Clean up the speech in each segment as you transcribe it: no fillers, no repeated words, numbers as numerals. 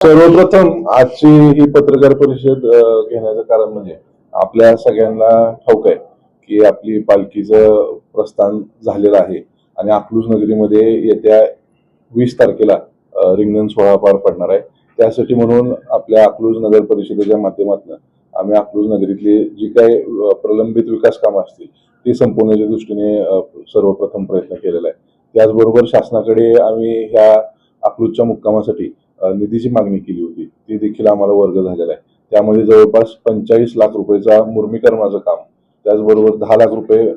सर्वप्रथम आजची ही पत्रकार परिषद घेण्याचं कारण म्हणजे आपल्या सगळ्यांना ठाऊक आहे की आपली पालखीचं प्रस्थान झालेलं आहे आणि अकलूज नगरीमध्ये येत्या 20 तारखेला रिंगण सोहळा पार पडणार आहे. त्यासाठी म्हणून आपल्या अकलूज नगर परिषदेच्या माध्यमातून आम्ही अकलूज नगरीतली जी काही प्रलंबित विकास कामं असतील ती संपवण्याच्या दृष्टीने सर्वप्रथम प्रयत्न केलेला आहे. त्याचबरोबर शासनाकडे आम्ही ह्या अकलूजच्या मुक्कामासाठी निधीची मागणी केली होती, ती देखील आम्हाला वर्ग झालेला आहे. त्यामध्ये जवळपास 45 लाख रुपयाचा मुर्मीकरणाचं काम, त्याचबरोबर 10 लाख रुपये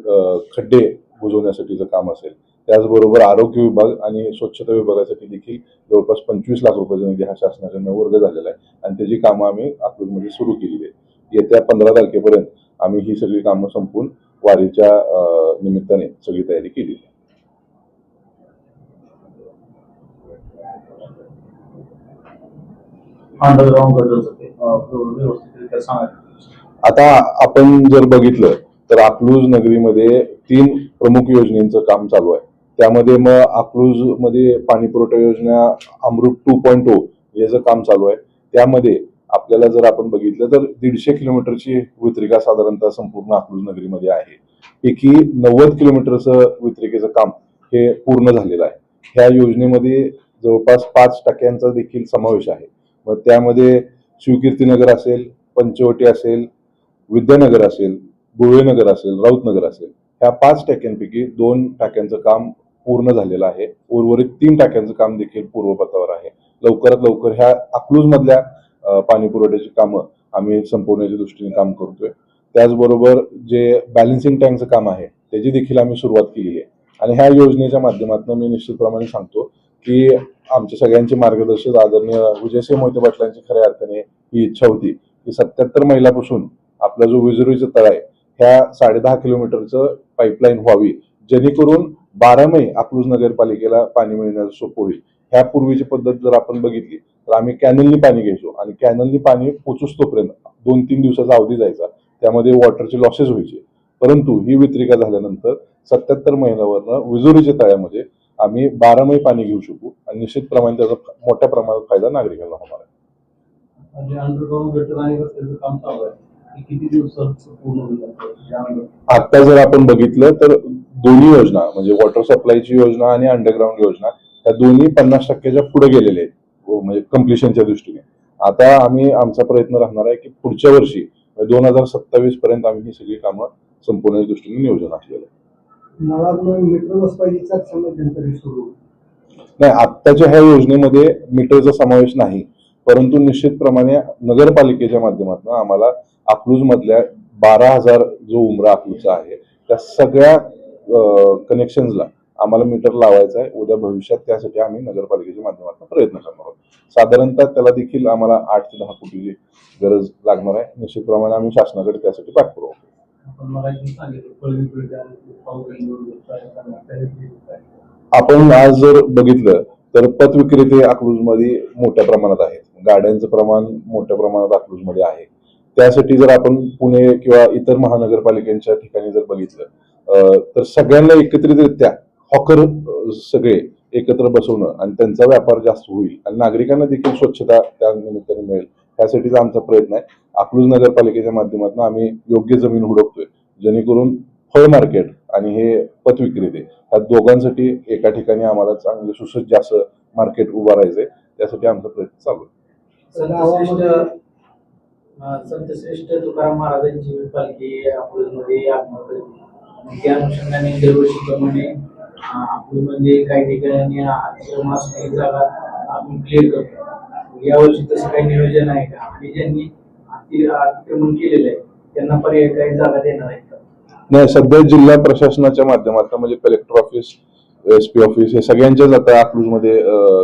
खड्डे बुजवण्यासाठीचं काम असेल, त्याचबरोबर आरोग्य विभाग आणि स्वच्छता विभागासाठी देखील जवळपास 25 लाख रुपयाचा निधी हा शासनाकडनं वर्ग झालेला आहे आणि त्याची कामं आम्ही अकलूजमध्ये सुरू केलेली आहे. येत्या 15 तारखेपर्यंत आम्ही ही सगळी कामं संपवून वारीच्या निमित्ताने सगळी तयारी केली आहे. आता आपण जर बघितलं तर अकलूज नगरीमध्ये 3 प्रमुख योजनेचं काम चालू आहे. त्यामध्ये मग अकलूज मध्ये पाणी पुरवठा योजना अमृत 2.0 याचं काम चालू आहे. त्यामध्ये आपल्याला जर आपण बघितलं तर 150 किलोमीटरची वितरिका साधारणतः संपूर्ण अकलूज नगरीमध्ये आहे. पैकी 90 किलोमीटरचं वितरिकेचं काम हे पूर्ण झालेलं आहे. ह्या योजनेमध्ये जवळपास 5% देखील समावेश आहे. मग त्यामध्ये शिवकीर्तीनगर असेल, पंचवटी असेल, विद्यानगर असेल, बुळवेनगर असेल, राऊतनगर असेल, ह्या 5 टाक्यांपैकी 2 टाक्यांचं काम पूर्ण झालेलं आहे. उर्वरित 3 टाक्यांचं काम देखील पूर्वपथावर आहे. लवकरात लवकर ह्या अकलूज मधल्या पाणी पुरवठ्याची कामं आम्ही संपवण्याच्या दृष्टीने काम करतोय. त्याचबरोबर जे बॅलन्सिंग टँकचं काम आहे त्याची देखील आम्ही सुरुवात केली आहे आणि ह्या योजनेच्या माध्यमातून मी निश्चितप्रमाणे सांगतो की आमच्या सगळ्यांचे मार्गदर्शक आदरणीय विजयसिंह मोहिते पाटलांची खऱ्या अर्थाने ही इच्छा होती की 77 मैलापासून आपला जो विजुरीचा तळ आहे ह्या 10.5 किलोमीटरचं पाईपलाईन व्हावी, जेणेकरून 12 मै अकलूज नगरपालिकेला पाणी मिळण्याचं सोपं होईल. ह्या पूर्वीची पद्धत जर आपण बघितली तर आम्ही कॅनलनी पाणी घ्यायचो आणि कॅनलनी पाणी पोचूस तोपर्यंत 2-3 दिवसाचा अवधी जायचा, त्यामध्ये वॉटरचे लॉसेस व्हायचे. परंतु ही वितरिका झाल्यानंतर 77 मैलावरनं विजुरीच्या तळ्यामध्ये आम्ही 12 मै पाणी घेऊ शकू आणि निश्चितप्रमाणे त्याचा मोठ्या प्रमाणात फायदा नागरिकांना होणार आहे. आता जर आपण बघितलं तर दोन्ही योजना म्हणजे वॉटर सप्लायची योजना आणि अंडरग्राऊंड योजना त्या दोन्ही 50%च्या पुढे गेलेले आहेत म्हणजे कम्प्लिशनच्या दृष्टीने. आता आम्ही आमचा प्रयत्न राहणार आहे की पुढच्या वर्षी 2027 पर्यंत आम्ही ही सगळी कामं संपवण्याच्या दृष्टीने नियोजन असलेलं आहे. नाही, आत्ताच्या ह्या योजनेमध्ये मीटरचा समावेश नाही, परंतु निश्चितप्रमाणे नगरपालिकेच्या माध्यमातून आम्हाला अकलूज मधल्या 12,000 जो उमरा अकलूजचा आहे त्या सगळ्या कनेक्शन्सला आम्हाला मीटर लावायचा आहे उद्या भविष्यात. त्यासाठी आम्ही नगरपालिकेच्या माध्यमातून प्रयत्न करणार आहोत. साधारणतः त्याला देखील आम्हाला 8 ते 10 कोटीची गरज लागणार आहे. निश्चितप्रमाणे आम्ही शासनाकडे त्यासाठी पाठपुरावा करू. आपण आज जर बघितलं तर पथ विक्रेते अकलूजमध्ये मोठ्या प्रमाणात आहेत. गाड्यांचं प्रमाण मोठ्या प्रमाणात अकलूजमध्ये आहे. त्यासाठी जर आपण पुणे किंवा इतर महानगरपालिकांच्या ठिकाणी जर बघितलं तर सगळ्यांना एकत्रितरित्या हॉकर सगळे एकत्र बसवणं आणि त्यांचा व्यापार जास्त होईल आणि नागरिकांना देखील स्वच्छता त्या निमित्ताने मिळेल, त्यासाठीचा आमचा प्रयत्न आहे. अकलूज नगरपालिकेच्या माध्यमातून आम्ही योग्य जमीन हुडकतोय, जेणेकरून फळ मार्केट आणि हे पथ विक्रेते ह्या दोघांसाठी एका ठिकाणी आम्हाला चांगलं सुसज्ज असं मार्केट उभारायचंय. त्यासाठी आमचा प्रयत्न चालू आहे. संतश्रेष्ठ तुकाराम महाराजांची पालखी अकलूजमध्ये त्या अनुषंगाने दरवर्षीप्रमाणे अकलूजमध्ये काही ठिकाणी आश्रमास जागा आपण क्लिअर करतो. यावर्षी तसं काही नियोजन आहे का आणि ज्यांनी अतिक्रमण केलेलं आहे त्यांना पर्याय काही जागा देणार आहेत का? नाही, सध्या जिल्हा प्रशासनाच्या माध्यमातून म्हणजे कलेक्टर ऑफिस, SP ऑफिस हे सगळ्यांच्याच आता अकलूजमध्ये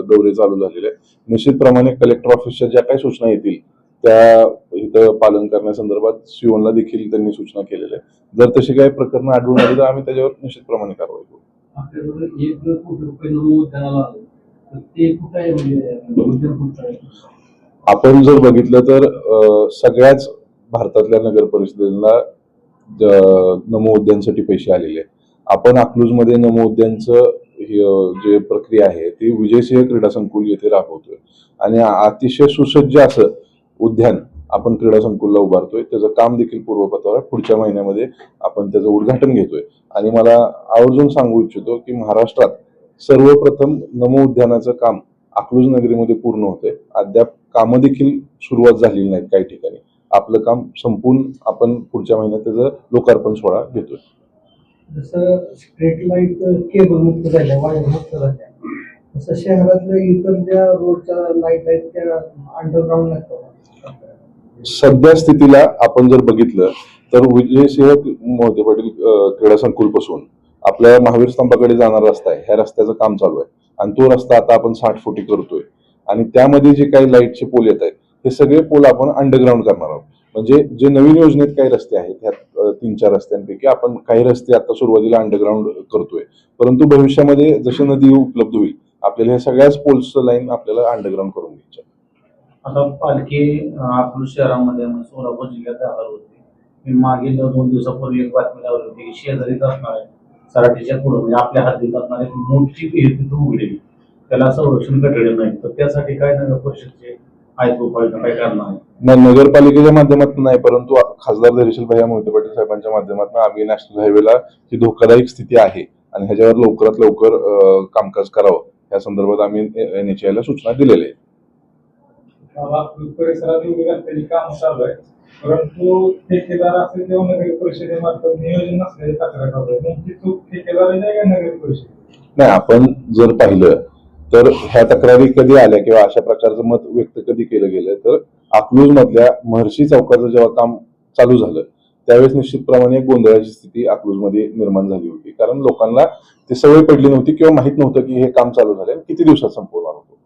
दौरे चालू झालेले आहेत. निश्चितप्रमाणे कलेक्टर ऑफिसच्या ज्या काही सूचना येतील त्या इथं पालन करण्यासंदर्भात सीओला देखील त्यांनी सूचना केलेल्या आहेत. जर तशी काही प्रकरणं आढळून आली तर आम्ही त्याच्यावर निश्चितप्रमाणे कारवाई करू. आपण जर बघितलं तर सगळ्याच भारतातल्या नगर परिषदेला नमो उद्यानसाठी पैसे आलेले आहेत. आपण अकलूजमध्ये नमो उद्यानचं जे प्रक्रिया आहे ती विजयसिंह क्रीडा संकुल येथे राबवतोय आणि अतिशय सुसज्ज असं उद्यान आपण क्रीडा संकुलला उभारतोय. त्याचं काम देखील पूर्वपथावर आहे. पुढच्या महिन्यामध्ये आपण त्याचं उद्घाटन घेतोय आणि मला आवर्जून सांगू इच्छितो की महाराष्ट्रात सर्वप्रथम नमो उद्यानाचं काम अकलूज नगरीमध्ये पूर्ण होतंय. अद्याप कामं देखील सुरुवात झालेली नाहीत काही ठिकाणी. आपलं काम संपून आपण पुढच्या महिन्यात त्याचं लोकार्पण सोहळा घेतोय. जसं स्ट्रीट लाईट केबल मुक्त झाल्या, वायर मुक्त झाल्या, तसं शहरातल्या इतर ज्या रोडच्या लाईट आहेत त्या अंडरग्राऊंड नसतात. सध्या स्थितीला आपण जर बघितलं तर विजयसिंह मोहिते पाटील क्रीडा संकुल पासून आपल्या महावीर स्तंभाकडे जाणारा रस्ता आहे, ह्या रस्त्याचं काम चालू आहे आणि तो रस्ता आता आपण 60 फुटी करतोय आणि त्यामध्ये जे काही लाईटचे पोल येत आहेत हे सगळे पोल आपण अंडरग्राऊंड करणार आहोत. म्हणजे जे नवीन योजनेत काही रस्ते आहेत ह्या 3-4 रस्त्यांपैकी आपण काही रस्ते आता सुरुवातीला अंडरग्राऊंड करतोय, परंतु भविष्यामध्ये जशी नदी उपलब्ध होईल आपल्याला ह्या सगळ्याच पोल्सचं लाईन आपल्याला अंडरग्राऊंड करून घ्यायच्या. आता पालखी अकलूज शहरामध्ये सोलापूर जिल्ह्यात दाखल होती. मी मागील 2 दिवसापूर्वी एक बातमी लावली होती की शेजारीच असणार आहे सराटीच्या पुढे म्हणजे आपल्या हद्दीत असणारी मोठी विहीर तिथं उघडली, त्याला संरक्षण कठडे नाही, तर त्यासाठी काय नगर परिषदचे आहेत उपाययोजना काय करणार आहे? नाही, नगरपालिकेच्या माध्यमातून नाही, परंतु खासदार धैर्यशील भैया मोहिते पाटील साहेबांच्या माध्यमातून आम्ही नॅशनल हायवेला ही धोकादायक स्थिती आहे आणि ह्याच्यावर लवकरात लवकर कामकाज करावं या संदर्भात आम्ही NHAI ला सूचना दिलेल्या आहेत. परिसरात एवढी रस्त्याची कामं चालू आहे, परंतु ठेकेदार असेल तेव्हा नगर परिषदेमार्फत नियोजन नसलेली तक्रार करतोय. नेमकी चूक ठेकेदार आहे का नगर परिषद? नाही, आपण जर पाहिलं तर ह्या तक्रारी कधी आल्या किंवा अशा प्रकारचं मत व्यक्त कधी केलं गेलं तर अकलूज मधल्या महर्षी चौकाचं जेव्हा काम चालू झालं त्यावेळेस निश्चितप्रमाणे एक गोंधळाची स्थिती अकलूजमध्ये निर्माण झाली होती, कारण लोकांना ती सवय पडली नव्हती किंवा माहित नव्हतं की हे काम चालू झालंय किती दिवसात संपवणार होतो.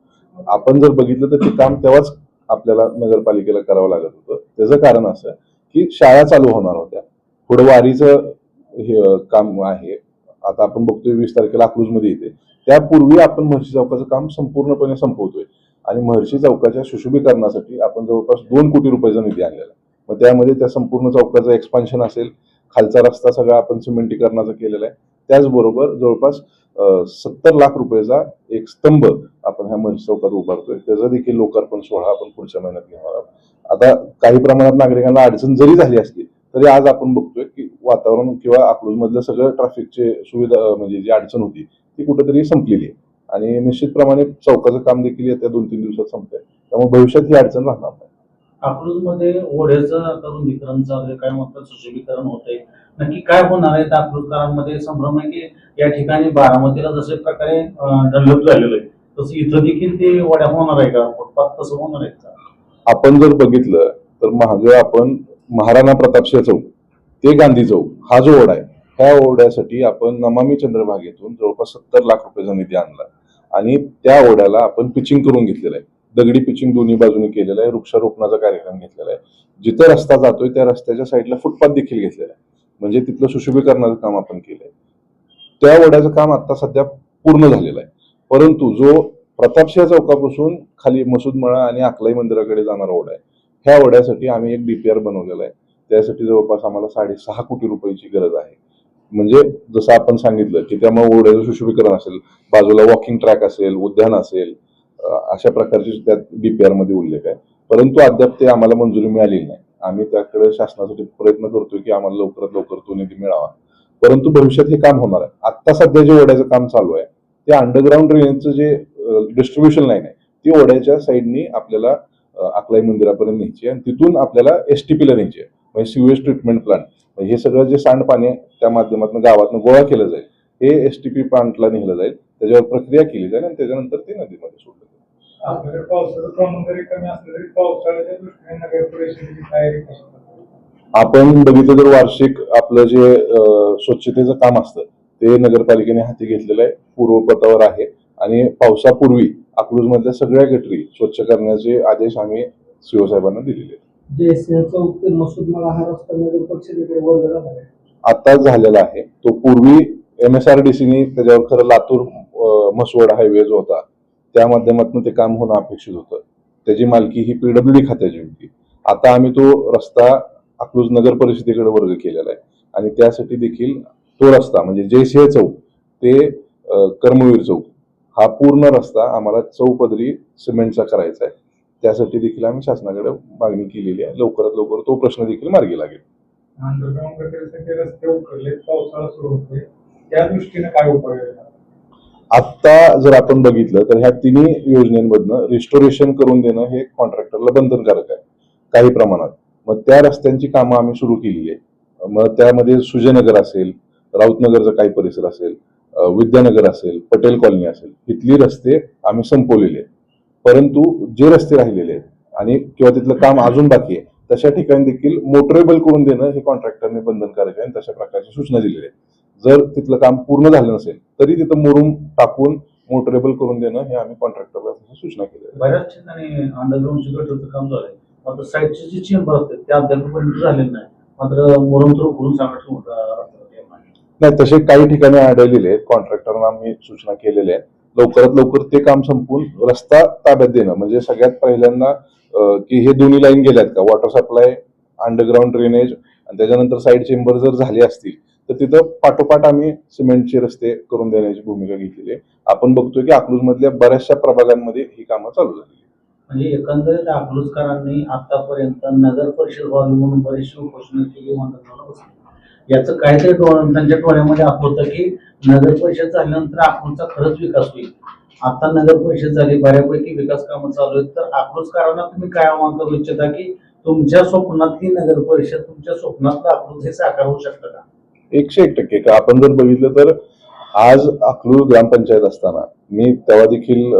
आपण जर बघितलं तर ते काम तेव्हाच आपल्याला नगरपालिकेला करावं लागत होतं. त्याचं कारण असं की शाळा चालू होणार होत्या, पुढे वारीचं हे काम आहे, आता आपण बघतोय 20 तारखेला अकलूजमध्ये येते, त्यापूर्वी आपण महर्षी चौकाचं काम संपूर्णपणे संपवतोय आणि महर्षी चौकाच्या सुशोभीकरणासाठी आपण जवळपास 2 कोटी रुपयाचा निधी आणलेला. मग त्यामध्ये त्या संपूर्ण चौकाचं एक्सपान्शन असेल, खालचा रस्ता सगळा आपण सिमेंटीकरणाचा केलेला आहे, त्याचबरोबर जवळपास 70 लाख रुपयाचा एक स्तंभ आपण ह्या महर्षी चौकात उभारतोय. त्याचा देखील लोकार्पण सोहळा आपण पुढच्या महिन्यात घेणार आहोत. आता काही प्रमाणात नागरिकांना अडचण जरी झाली असली तरी आज आपण बघतोय की वातावरण किंवा अकलूजमधलं सगळं ट्रॅफिकचे सुविधा म्हणजे जी अडचण होती ती कुठेतरी संपलेली आहे आणि निश्चितप्रमाणे चौकाचं काम देखील येत्या 2-3 दिवसात संपतंय, त्यामुळे भविष्यात ही अडचण राहणार नाही. अकलूजमध्ये ओढ्याचं रुंदीकरण चालू आहे, काय म्हणतात सुशोभीकरण होतंय, नक्की काय होणार आहे? अकलूजकरांमध्ये संभ्रम आहे की या ठिकाणी बारामतीला जसे प्रकारे डेव्हलप झालेलं आहे तसं इथं देखील ते ओढ्या होणार आहे का, फुटपाथ तसं होणार आहे का? आपण जर बघितलं तर महाजन आपण महाराणा प्रतापसिंह चौक ते गांधी चौक हा जो ओढा आहे ह्या ओढ्यासाठी आपण नमामि चंद्रभागेतून जवळपास 70 लाख रुपयाचा निधी आणला आणि त्या ओढ्याला आपण पिचिंग करून घेतलेलं आहे. दगडी पिचिंग दोन्ही बाजूने केलेलं आहे, वृक्षारोपणाचा कार्यक्रम घेतलेला आहे, जिथं रस्ता जातोय त्या रस्त्याच्या साईडला फुटपाथ देखील घेतलेला आहे, म्हणजे तिथलं सुशोभीकरणाचं काम आपण केलंय. त्या ओढ्याचं काम आता सध्या पूर्ण झालेलं आहे, परंतु जो प्रतापसिंह चौकापासून खाली मसूदमळा आणि अकलाई मंदिराकडे जाणारा ओढा आहे ह्या ओढ्यासाठी आम्ही एक DPR बनवलेला आहे. त्यासाठी जवळपास आम्हाला 6.5 कोटी रुपयाची गरज आहे. म्हणजे जसं आपण सांगितलं की त्यामुळे ओढ्याचं सुशोभीकरण असेल, बाजूला वॉकिंग ट्रॅक असेल, उद्यान असेल, अशा प्रकारचे त्यात DPR मध्ये उल्लेख आहे, परंतु अद्याप ते आम्हाला मंजुरी मिळालेली नाही. आम्ही त्याकडे शासनासाठी प्रयत्न करतोय की आम्हाला लवकरात लवकर तो निधी मिळावा, परंतु भविष्यात हे काम होणार आहे. आता सध्या जे ओढ्याचं काम चालू आहे ते अंडरग्राऊंड ड्रेनेजचं जे डिस्ट्रीब्युशन लाईन आहे ती ओढ्याच्या साईडनी आपल्याला अकलाई मंदिरापर्यंत न्यायची आणि तिथून आपल्याला STP ला न्यायची आहे, म्हणजे सिवेज ट्रीटमेंट प्लांट. हे सगळं जे सांडपाणी आहे त्या माध्यमातून गावातून गोळा केलं जाईल, हे STP प्लांटला नेलं जाईल, त्याच्यावर प्रक्रिया केली जाईल आणि त्याच्यानंतर ते नदीमध्ये सोडलं जाईल. आपल्याकडे पावसाचं प्रमाण जरी कमी असलं तरी पावसाळ्याच्या दृष्टीने नगर परिषदेची तयारी कशी करतो? आपण बघितलं तर वार्षिक आपलं जे स्वच्छतेचं काम असतं ते नगरपालिकेने हाती घेतलेलं आहे, पूर्वपथावर आहे आणि पावसापूर्वी अकलूजमधल्या सगळ्या गटरी स्वच्छ करण्याचे आदेश आम्ही CO साहेबांना दिलेले आहेत. जयसिंह चौक ते मसूदमळा हा रस्ता नगर परिषदेकडे वळला जाणार आहे. आताच झालेला आहे तो. पूर्वी MSRDCने त्याच्यावर खरं लातूर म्हसवड हायवे जो होता त्या माध्यमातून ते काम होणं अपेक्षित होतं, त्याची मालकी ही PWD खात्याची होती. आता आम्ही तो रस्ता अकलूज नगर परिषदेकडे वर्ग केलेला आहे आणि त्यासाठी देखील तो रस्ता म्हणजे जयसिंह चौक ते कर्मवीर चौक हा पूर्ण रस्ता आम्हाला चौपदरी सिमेंटचा करायचा आहे. त्यासाठी देखील आम्ही शासनाकडे मागणी केलेली आहे. लवकरात लवकर तो प्रश्न देखील मार्गी लागेल. अंडरग्राउंड गटारीसाठी रस्ते उकरले, पावसाळा सुरू होतोय, त्या दृष्टीने काय उपाययोजना? आता जर आपण बघितलं तर ह्या तिन्ही योजनेमधनं रिस्टोरेशन करून देणं हे कॉन्ट्रॅक्टरला बंधनकारक आहे काही प्रमाणात. मग त्या रस्त्यांची कामं आम्ही सुरू केलेली आहे. मग त्यामध्ये सुजयनगर असेल, राऊतनगरचा काही परिसर असेल, विद्यानगर असेल, पटेल कॉलनी असेल, इथली रस्ते आम्ही संपवलेले आहेत. परंतु जे रस्ते राहिलेले आहेत आणि किंवा तिथलं काम अजून बाकी आहे तशा ठिकाणी देखील मोटरेबल करून देणं हे कॉन्ट्रॅक्टरने बंधनकारक आहे आणि तशा प्रकारची सूचना दिलेल्या आहेत. जर तिथलं काम पूर्ण झालं नसेल तरी तिथं मुरुम टाकून मोटरेबल करून देणं हे आम्ही कॉन्ट्रॅक्टरला सूचना केली आहे. बऱ्याच ठिकाणी अंडरग्राऊंडची गटरचं काम झालंय, मात्र साईडचे जे चेंबर असतात ते अद्यापपर्यंत झालेले नाही. मात्र मुरुम तर उकरून सांगत नाही, तसे काही ठिकाणी आढळलेले आहेत. कॉन्ट्रॅक्टरना आम्ही सूचना केलेल्या आहेत. लवकरात लवकर ते काम संपून रस्ता ताब्यात देणं म्हणजे सगळ्यात पहिल्यांदा की हे दोन्ही लाईन गेल्यात का, वॉटर सप्लाय, अंडरग्राऊंड ड्रेनेज आणि त्याच्यानंतर साईड चेंबर जर झाले असतील तर तिथं पाठोपाठ आम्ही सिमेंटचे रस्ते करून देण्याची भूमिका घेतलेली आहे. आपण बघतोय की अकलूज मधल्या बऱ्याचशा प्रभागांमध्ये ही कामं चालू झाली. म्हणजे एकंदरीत अकलूजकरांनी आतापर्यंत नगर परिषद व्हावी म्हणून बरीचशी उपोषणं केली म्हणतात. याचं काहीतरी त्यांच्या डोळ्यामध्ये होतं की नगर परिषद झाल्यानंतर अकलूजचा खरंच विकास होईल. आता नगर परिषद झाली, बऱ्यापैकी विकास कामं चालू आहेत, तर अकलूजकरांना तुम्ही काय आवाहन करू इच्छिता की तुमच्या स्वप्नातली नगर परिषद, तुमच्या स्वप्नातलं अकलूज हे साकार होऊ शकतं का? 101% का आपण जर बघितलं तर आज अकलूज ग्रामपंचायत असताना मी तेव्हा देखील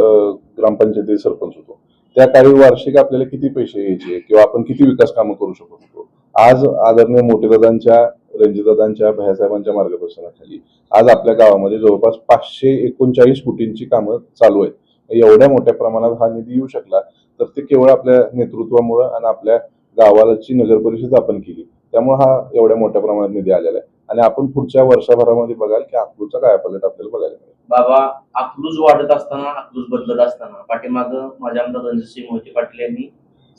ग्रामपंचायतीचे सरपंच होतो. त्या काळी वार्षिक आपल्याला किती पैसे यायचे किंवा आपण किती विकास कामं करू शकत होतो. आज आदरणीय मोठेदादांच्या, रणजितदादांच्या, भैयासाहेबांच्या मार्गदर्शनाखाली आज आपल्या गावामध्ये जवळपास 539 कोटींची कामं चालू आहेत. एवढ्या मोठ्या प्रमाणात हा निधी येऊ शकला तर ते केवळ आपल्या नेतृत्वामुळे आणि आपल्या गावाची नगर परिषद आपण केली त्यामुळे हा एवढ्या मोठ्या प्रमाणात निधी आलेला आहे. आणि आपण पुढच्या वर्षभरामध्ये बघाल की अकलूजचा काय पलट आपल्याला बघायला मिळेल. बाबा, अकलूज वाढत असताना, अकलूज बदलत असताना पाठीमागं माझ्या आमदार रणजितसिंह मोहिते पाटील यांनी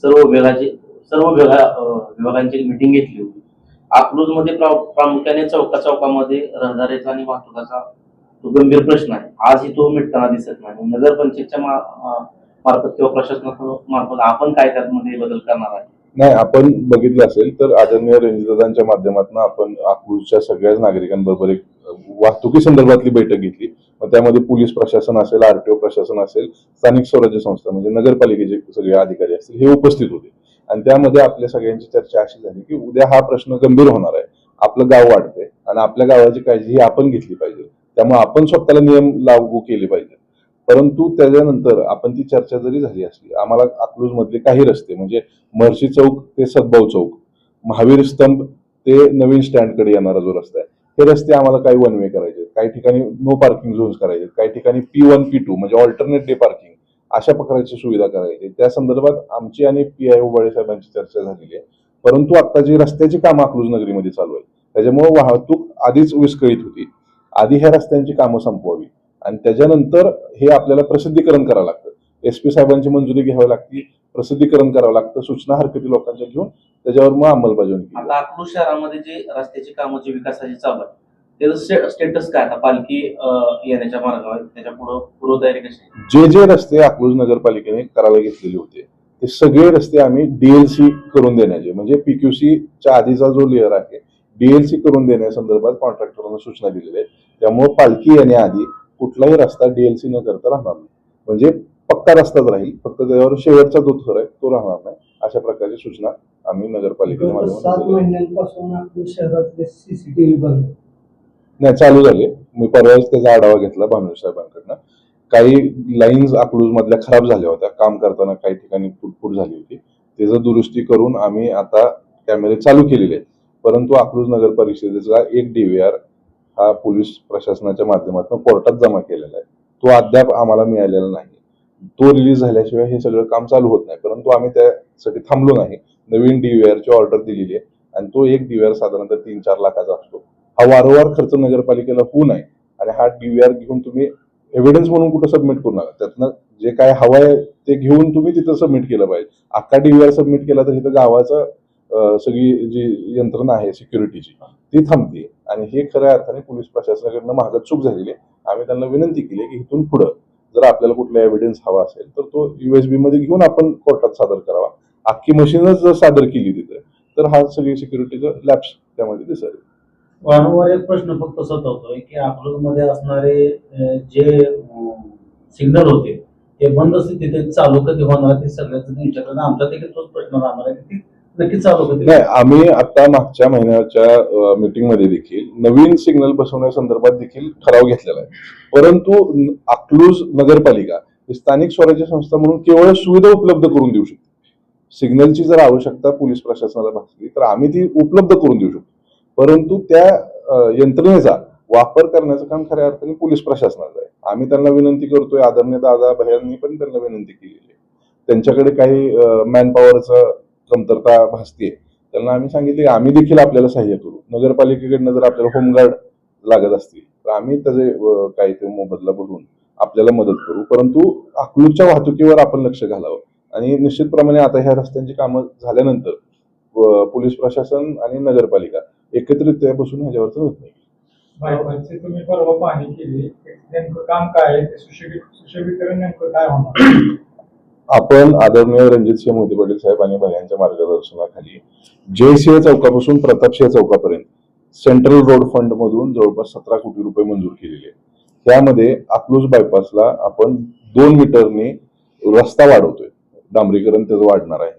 सर्व विभागांची मिटिंग घेतली होती. अकलूज मध्ये प्रामुख्याने चौकामध्ये रहदारीचा आणि वाहतुकाचा तो गंभीर प्रश्न आहे. आजही तो मिटताना दिसत नाही. नगरपंचायतच्या मार्फत किंवा प्रशासनामार्फत आपण काय त्यामध्ये बदल करणार आहे? नाही, आपण बघितलं असेल तर आदरणीय रणजितदादांच्या माध्यमातून आपण अकलूजच्या सगळ्याच नागरिकांबरोबर एक वाहतुकी संदर्भातली बैठक घेतली. मग त्यामध्ये पोलीस प्रशासन असेल, आरटीओ प्रशासन असेल, स्थानिक स्वराज्य संस्था म्हणजे नगरपालिकेचे सगळे अधिकारी असतील हे उपस्थित होते. आणि त्यामध्ये आपल्या सगळ्यांची चर्चा अशी झाली की उद्या हा प्रश्न गंभीर होणार आहे. आपलं गाव वाढतंय आणि आपल्या गावाची काळजी ही आपण घेतली पाहिजे. त्यामुळे आपण स्वतःला नियम लागू केले पाहिजे. परंतु त्याच्यानंतर आपण ती चर्चा जरी झाली असली, आम्हाला अकलूज मधले काही रस्ते म्हणजे महर्षी चौक ते सद्भाव चौक, महावीर स्तंभ ते नवीन स्टँडकडे येणारा जो रस्ता आहे, हे रस्ते आम्हाला काही वन वे करायचे, काही ठिकाणी नो पार्किंग झोन्स करायचे, काही ठिकाणी P1 P2 म्हणजे ऑल्टरनेट डे पार्किंग अशा प्रकारची सुविधा करायची. त्या संदर्भात आमची आणि PIO बळे साहेबांची चर्चा झालेली आहे. परंतु आता जी रस्त्याची कामं अकलूज नगरीमध्ये चालू आहे त्याच्यामुळे वाहतूक आधीच विस्कळीत होती. आधी ह्या रस्त्यांची कामं संपवावी आणि त्याच्यानंतर हे आपल्याला प्रसिद्धीकरण करावं लागतं. SP साहेबांची मंजुरी घ्यावी लागते, प्रसिद्धीकरण करावं लागतं, सूचना हरकती लोकांच्या घेऊन त्याच्यावर मग अंमलबजावणी केली. आता अकलूज शहरामध्ये जे रस्त्याची कामं जी विकासाची चालू आहे त्याचं स्टेटस काय? आता पालखी येण्याच्या मार्गावर त्याच्या पूर्वतयारी कशी? जे रस्ते अकलूज नगरपालिकेने करायला घेतलेले होते ते सगळे रस्ते आम्ही DLC करून देण्याचे म्हणजे PQC च्या आधीचा जो लेअर आहे DLC करून देण्यासंदर्भात कॉन्ट्रॅक्टरना सूचना दिलेल्या आहेत. त्यामुळे पालखी येण्याआधी कुठलाही रस्ता DLC न करता राहणार नाही. म्हणजे पक्का रस्ताच राहील, फक्त त्याच्यावर शेवटचा जो थर आहे तो राहणार नाही. अशा प्रकारची सूचना आम्ही नगरपालिकेने 7 महिन्यांपासून आपल्या शहरातले CCTV बंद नाही चालू झाले. मी परवाच त्याचा आढावा घेतला भानुश साहेबांकडनं. काही लाईन्स अकलूज मधल्या खराब झाल्या होत्या, काम करताना काही ठिकाणी फुटफूट झाली होती. त्याचं दुरुस्ती करून आम्ही आता कॅमेरे चालू केलेले आहेत. परंतु अकलूज नगर परिषदेचा एक DVR हा पोलीस प्रशासनाच्या माध्यमातून कोर्टात जमा केलेला आहे. तो अद्याप आम्हाला मिळालेला नाही. तो रिलीज झाल्याशिवाय हे सगळं काम चालू होत नाही. परंतु आम्ही त्यासाठी थांबलो नाही. नवीन DVR ची ऑर्डर दिलेली आहे आणि तो एक DVR साधारणतः 3-4 लाखाचा असतो. हा वारंवार खर्च नगरपालिकेला होऊ नये आणि हा DVR घेऊन तुम्ही एव्हिडन्स म्हणून कुठं सबमिट करू नका. त्यातनं जे काय हवं आहे ते घेऊन तुम्ही तिथं सबमिट केलं पाहिजे. अख्खा DVR सबमिट केला तर इथं गावाचं सगळी जी यंत्रणा आहे सिक्युरिटीची ती थांबते आणि हे खऱ्या अर्थाने पोलीस प्रशासनाकडनं महागात चूक झालेली आहे. आम्ही त्यांना विनंती केली की इथून पुढं जर आपल्याला कुठला एव्हिडन्स हवा असेल तर तो USB मध्ये घेऊन आपण कोर्टात सादर करावा. अख्खी मशीनच जर सादर केली तिथे तर हा सगळी सिक्युरिटीचं लॅप्स त्यामध्ये दिसेल. वारंवार एक प्रश्न फक्त सतवतोय की अकलूजमध्ये असणारे जे सिग्नल होते ते बंद स्थितीत चालू कधी होणार ते सगळ्याच विचारलं. आमचा देखील तोच प्रश्न राहणार आहे की ते नक्की चालू कधी नाही, आम्ही आता मागच्या महिन्याच्या मीटिंग मध्ये देखील नवीन सिग्नल बसवण्यासंदर्भात देखील ठराव घेतलेला आहे. परंतु अकलूज नगरपालिका ही स्थानिक स्वराज्य संस्था म्हणून केवळ सुविधा उपलब्ध करून देऊ शकते. सिग्नलची जर आवश्यकता पोलीस प्रशासनाला भासली तर आम्ही ती उपलब्ध करून देऊ शकतो. परंतु त्या यंत्रणेचा वापर करण्याचं काम खऱ्या अर्थाने पोलीस प्रशासनाचं आहे. आम्ही त्यांना विनंती करतोय, आदरणीय दादा भयांनी पण त्यांना विनंती केलेली आहे. त्यांच्याकडे काही मॅन पॉवरचं कमतरता भासते. त्यांना आम्ही सांगितले आम्ही देखील आपल्याला सहाय्य करू. नगरपालिकेकडनं जर आपल्याला होमगार्ड लागत असतील तर आम्ही त्याचे काही ते मोबदला भरून आपल्याला मदत करू. परंतु अकलूजच्या वाहतुकीवर आपण लक्ष घालावं आणि निश्चितप्रमाणे आता ह्या रस्त्यांची कामं झाल्यानंतर पोलीस प्रशासन आणि नगरपालिका एकत्रित बसून ह्याच्यावरचं निर्णय घेईल. बायपासची तुम्ही परवा पाहणी केली, नेमकं काम काय आहे ते सुशोभीकरण नेमकं काय होणार? आपण आदरणीय रणजितसिंह मोहिते पाटील साहेब आणि भयांच्या मार्गदर्शनाखाली जयसिंह चौकापासून प्रतापसिंह चौकापर्यंत सेंट्रल रोड फंड मधून जवळपास 17 कोटी रुपये मंजूर केलेले आहेत. त्यामध्ये अकलूज बायपासला आपण 2 मीटरने रस्ता वाढवतोय, डांबरीकरण त्याचं वाढणार आहे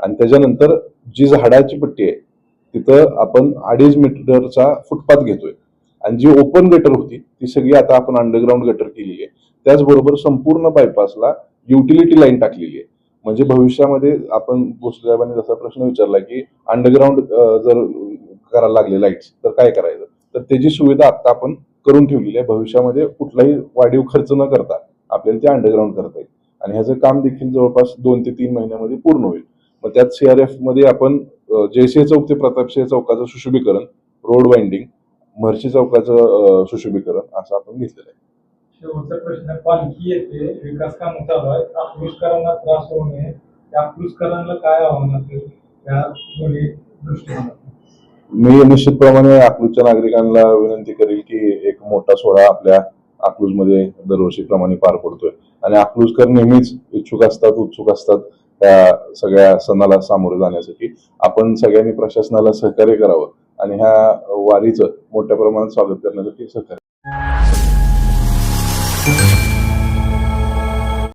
आणि त्याच्यानंतर जी झाडाची पट्टी आहे तिथं आपण 2.5 मीटरचा फुटपाथ घेतोय आणि जी ओपन गटर होती ती सगळी आता आपण अंडरग्राऊंड गटर केलेली आहे. त्याचबरोबर संपूर्ण बायपासला युटिलिटी लाईन टाकलेली आहे. म्हणजे भविष्यामध्ये आपण भोसले साहेबांनी जसा प्रश्न विचारला की अंडरग्राऊंड जर करायला लागले लाईट्स तर काय करायचं, तर त्याची सुविधा आता आपण करून ठेवलेली आहे. भविष्यामध्ये कुठलाही वाढीव खर्च न करता आपल्याला ते अंडरग्राऊंड करता येईल आणि ह्याचं काम देखील जवळपास 2 ते 3 महिन्यामध्ये पूर्ण होईल. मग त्यात CRF मध्ये आपण जयसिंह चौक ते प्रतापसिंह चौकाचं सुशोभीकरण, रोड वाइंडिंग, महर्षी चौकाचं सुशोभीकरण असं आपण घेतलेलं आहे. शेवटचा प्रश्न, पालखी येते, विकास कामं चालू आहेत, अकलूजकरांना त्रास होऊ नये, त्या अकलूजकरांना काय आव्हान असेल त्या दोन्ही दृष्टिकोनातून? मी निश्चितप्रमाणे अकलूजच्या नागरिकांना विनंती करेल की एक मोठा सोहळा आपल्या अकलूजमध्ये दरवर्षीप्रमाणे पार पडतोय आणि अकलूजकर नेहमीच इच्छुक असतात, उत्सुक असतात त्या सगळ्या सणाला सामोरे जाण्यासाठी. आपण सगळ्यांनी प्रशासनाला सहकार्य करावं आणि ह्या वारीचं मोठ्या प्रमाणात स्वागत करण्यासाठी सहकार्य